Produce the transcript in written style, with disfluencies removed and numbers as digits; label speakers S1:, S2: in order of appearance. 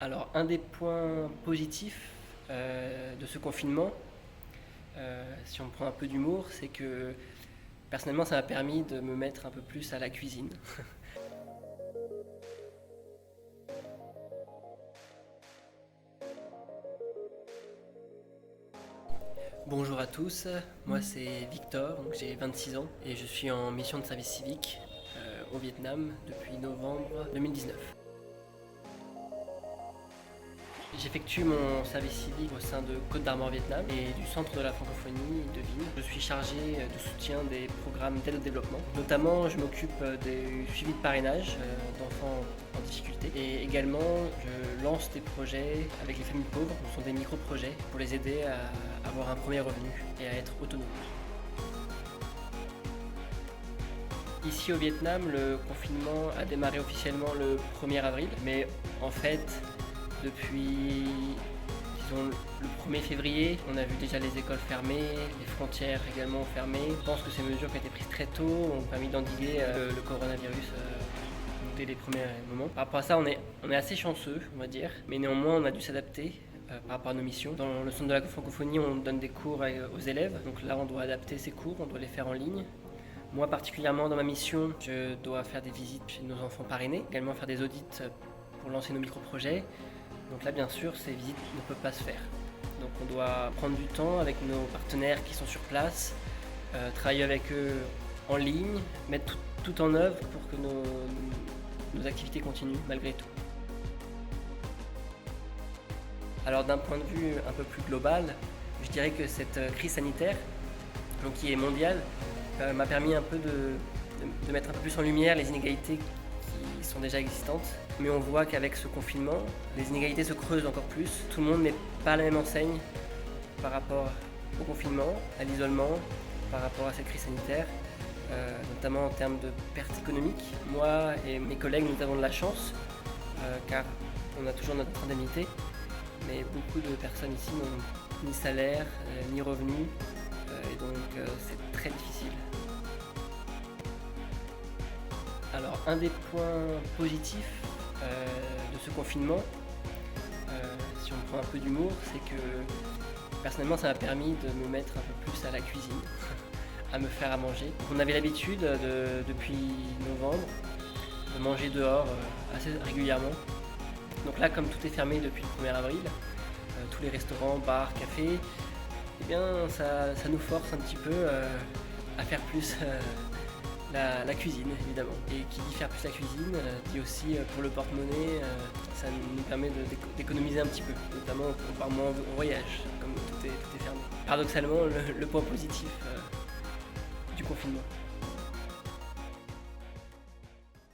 S1: Alors, un des points positifs de ce confinement, si on prend un peu d'humour, c'est que personnellement, ça m'a permis de me mettre un peu plus à la cuisine. Bonjour à tous, moi c'est Victor, donc j'ai 26 ans et je suis en mission de service civique au Vietnam depuis novembre 2019. J'effectue mon service civique au sein de Côte d'Armor Vietnam et du centre de la francophonie de Vinh. Je suis chargé de soutien des programmes d'aide au développement. Notamment, je m'occupe du suivi de parrainage d'enfants en difficulté. Et également, je lance des projets avec les familles pauvres. Ce sont des micro-projets pour les aider à avoir un premier revenu et à être autonomes. Ici au Vietnam, le confinement a démarré officiellement le 1er avril, mais en fait, depuis disons, le 1er février, on a vu déjà les écoles fermées, les frontières également fermées. Je pense que ces mesures qui ont été prises très tôt ont permis d'endiguer le coronavirus dès les premiers moments. Par rapport à ça, on est assez chanceux, on va dire, mais néanmoins on a dû s'adapter par rapport à nos missions. Dans le centre de la francophonie, on donne des cours aux élèves, donc là on doit adapter ces cours, on doit les faire en ligne. Moi particulièrement dans ma mission, je dois faire des visites chez nos enfants parrainés, également faire des audits pour lancer nos micro-projets. Donc là, bien sûr, ces visites ne peuvent pas se faire. Donc on doit prendre du temps avec nos partenaires qui sont sur place, travailler avec eux en ligne, mettre tout en œuvre pour que nos activités continuent malgré tout. Alors d'un point de vue un peu plus global, je dirais que cette crise sanitaire, donc qui est mondiale, m'a permis un peu de mettre un peu plus en lumière les inégalités qui sont déjà existantes. Mais on voit qu'avec ce confinement, les inégalités se creusent encore plus. Tout le monde n'est pas à la même enseigne par rapport au confinement, à l'isolement, par rapport à cette crise sanitaire, notamment en termes de pertes économiques. Moi et mes collègues, nous avons de la chance, car on a toujours notre indemnité, mais beaucoup de personnes ici n'ont ni salaire, ni revenus, et donc c'est très difficile. Alors, un des points positifs de ce confinement, si on prend un peu d'humour, c'est que personnellement ça m'a permis de me mettre un peu plus à la cuisine, à me faire à manger. On avait l'habitude depuis novembre de manger dehors assez régulièrement. Donc là, comme tout est fermé depuis le 1er avril, tous les restaurants, bars, cafés, eh bien ça nous force un petit peu à faire plus la cuisine évidemment. Et qui dit faire plus la cuisine dit aussi pour le porte-monnaie, ça nous permet d'économiser un petit peu, notamment on part moins en voyage, comme tout est fermé. Paradoxalement, le point positif du confinement.